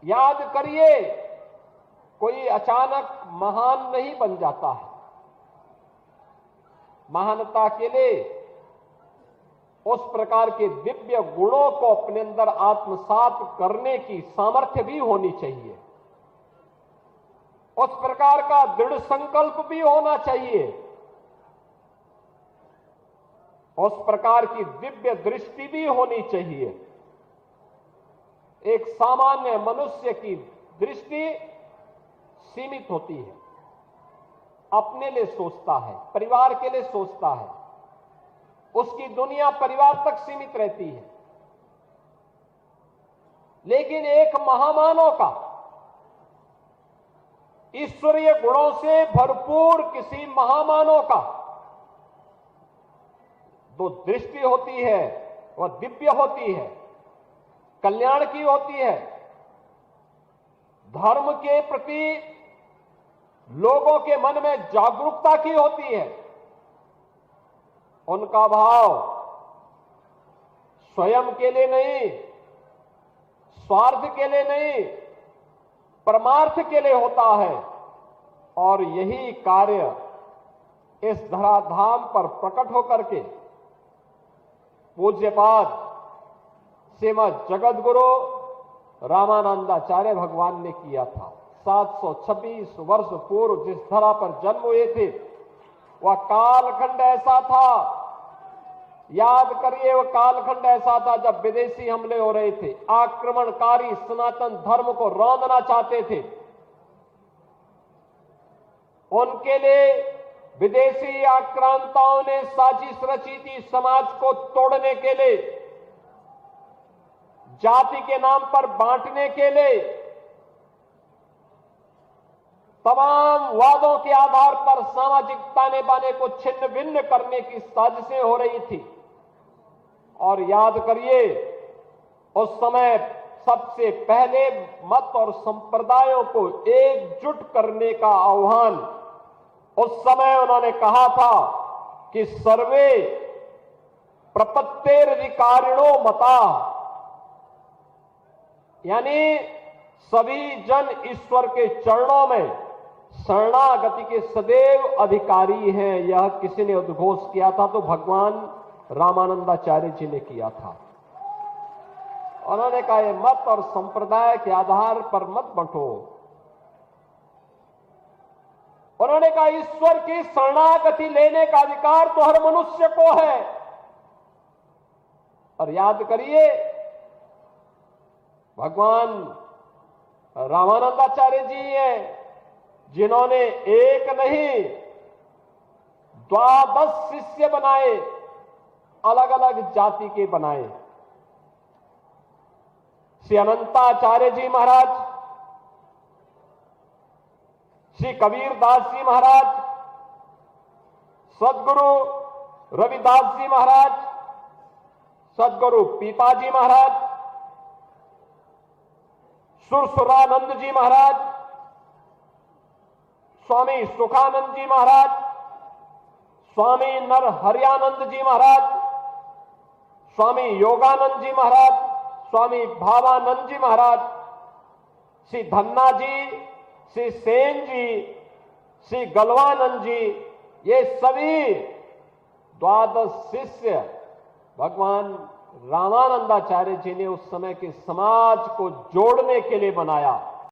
याद करिए, कोई अचानक महान नहीं बन जाता है। महानता के लिए उस प्रकार के दिव्य गुणों को अपने अंदर आत्मसात करने की सामर्थ्य भी होनी चाहिए। उस प्रकार का दृढ़ संकल्प भी होना चाहिए। उस प्रकार की दिव्य दृष्टि भी होनी चाहिए। एक सामान्य मनुष्य की दृष्टि सीमित होती है, अपने लिए सोचता है, परिवार के लिए सोचता है, उसकी दुनिया परिवार तक सीमित रहती है। लेकिन एक महामानव का ईश्वरीय गुणों से भरपूर किसी महामानव का जो दृष्टि होती है वह दिव्य होती है, कल्याण की होती है, धर्म के प्रति लोगों के मन में जागरूकता की होती है। उनका भाव स्वयं के लिए नहीं, स्वार्थ के लिए नहीं, परमार्थ के लिए होता है। और यही कार्य इस धराधाम पर प्रकट होकर के पूज्यपाद श्रीमद जगतगुरु रामानंदाचार्य भगवान ने किया था। 726 वर्ष पूर्व जिस धरा पर जन्म हुए थे वह कालखंड ऐसा था, याद करिए, वह कालखंड ऐसा था जब विदेशी हमले हो रहे थे, आक्रमणकारी सनातन धर्म को रौंदना चाहते थे। उनके लिए विदेशी आक्रांताओं ने साजिश रची थी समाज को तोड़ने के लिए, जाति के नाम पर बांटने के लिए। तमाम वादों के आधार पर सामाजिक ताने बाने को छिन्न भिन्न करने की साजिशें हो रही थी। और याद करिए, उस समय सबसे पहले मत और संप्रदायों को एकजुट करने का आह्वान उस समय उन्होंने कहा था कि सर्वे प्रपत्तेरधिकारिणो मता, यानी सभी जन ईश्वर के चरणों में शरणागति के सदैव अधिकारी हैं। यह किसी ने उद्घोष किया था तो भगवान रामानंदाचार्य जी ने किया था। उन्होंने कहा, यह मत और संप्रदाय के आधार पर मत बंटो। उन्होंने कहा, ईश्वर की शरणागति लेने का अधिकार तो हर मनुष्य को है। और याद करिए, भगवान रामानंदाचार्य जी हैं जिन्होंने एक नहीं 12 शिष्य बनाए, अलग अलग जाति के बनाए। श्री अनंताचार्य जी महाराज, श्री कबीरदास जी महाराज, सदगुरु रविदास जी महाराज, सदगुरु पीपाजी महाराज, सुरसुरानंद जी महाराज, स्वामी सुखानंद जी महाराज, स्वामी नरहरियानंद जी महाराज, स्वामी योगानंद जी महाराज, स्वामी भावानंद जी महाराज, श्री धन्ना जी, श्री सेन जी, श्री गलवानंद जी, ये सभी 12 शिष्य भगवान रामानंदाचार्य जी ने उस समय के समाज को जोड़ने के लिए बनाया।